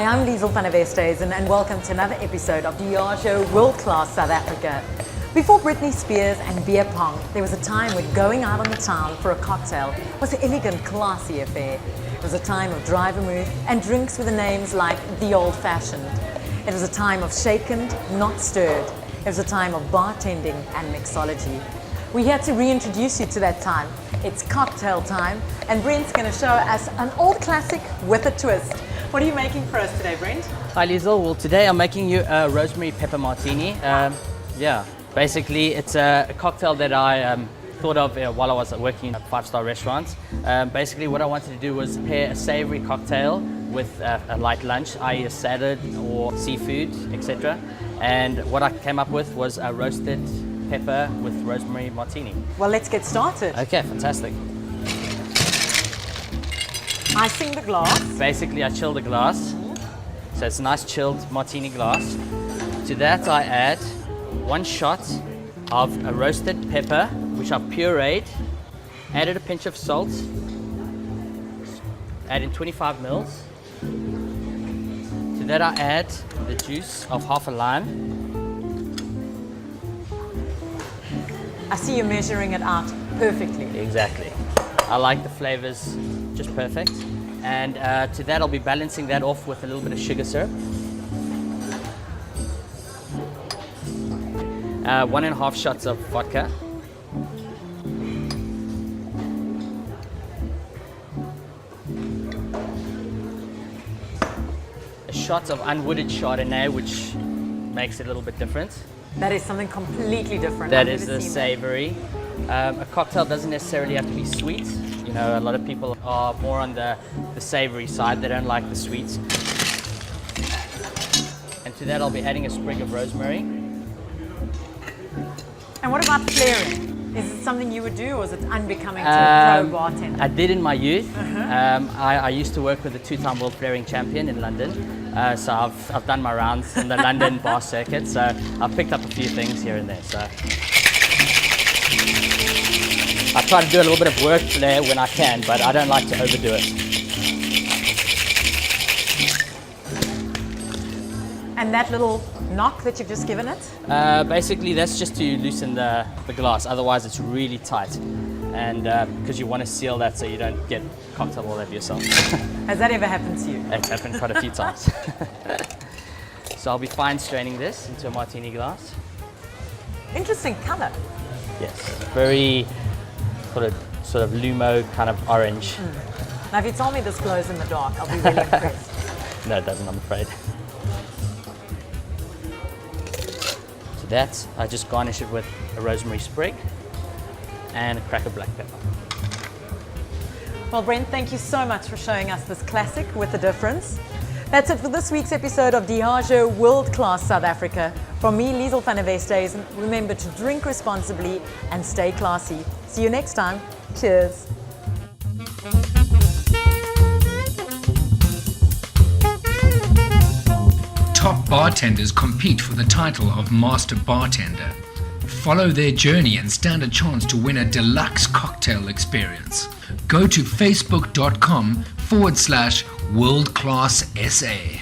Hi, I'm Liesl van der Westhuizen and welcome to another episode of Diageo World Class South Africa. Before Britney Spears and beer pong, there was a time when going out on the town for a cocktail was an elegant, classy affair. It was a time of dry vermouth and drinks with the names like the old-fashioned. It was a time of shaken, not stirred. It was a time of bartending and mixology. We're here to reintroduce you to that time. It's cocktail time, and Brent's going to show us an old classic with a twist. What are you making for us today, Brent? Hi Liesl, well today I'm making you a rosemary pepper martini. Basically it's a cocktail that I thought of while I was working at five-star restaurants. Basically what I wanted to do was pair a savory cocktail with a light lunch, i.e. a salad or seafood, etc. And what I came up with was a roasted pepper with rosemary martini. Well, let's get started. Okay, fantastic. Icing the glass. Basically, I chill the glass, so it's a nice chilled martini glass. To that, I add 1 shot of a roasted pepper, which I've pureed, added a pinch of salt, add in 25 mils. To that, I add the juice of half a lime. I see you measuring it out perfectly. Exactly. I like the flavors just perfect. And to that I'll be balancing that off with a little bit of sugar syrup. 1.5 shots of vodka. A shot of unwooded Chardonnay, which makes it a little bit different. That is something completely different. That is the savory. A cocktail doesn't necessarily have to be sweet. You know, a lot of people are more on the savory side. They don't like the sweets. And to that I'll be adding a sprig of rosemary. And what about flaring? Is it something you would do, or is it unbecoming to a pro bartender? I did in my youth. I used to work with a 2-time world flaring champion in London. So I've done my rounds in the London bar circuit. So I've picked up a few things here and there. So I try to do a little bit of work flair when I can, but I don't like to overdo it. And that little knock that you've just given it? Basically, that's just to loosen the glass. Otherwise, it's really tight. And because you want to seal that so you don't get cocktail all over yourself. Has that ever happened to you? It's happened quite a few times. So I'll be fine straining this into a martini glass. Interesting color. Yes, very sort of lumo kind of orange. Now, if you told me this glows in the dark, I'll be really impressed. No, it doesn't, I'm afraid. To that, I just garnish it with a rosemary sprig and a crack of black pepper. Well, Brent, thank you so much for showing us this classic with a difference. That's it for this week's episode of Diageo World Class South Africa. From me, Liesl van der Westhuizen, remember to drink responsibly and stay classy. See you next time. Cheers. Top bartenders compete for the title of Master Bartender. Follow their journey and stand a chance to win a deluxe cocktail experience. Go to facebook.com/worldclassSA.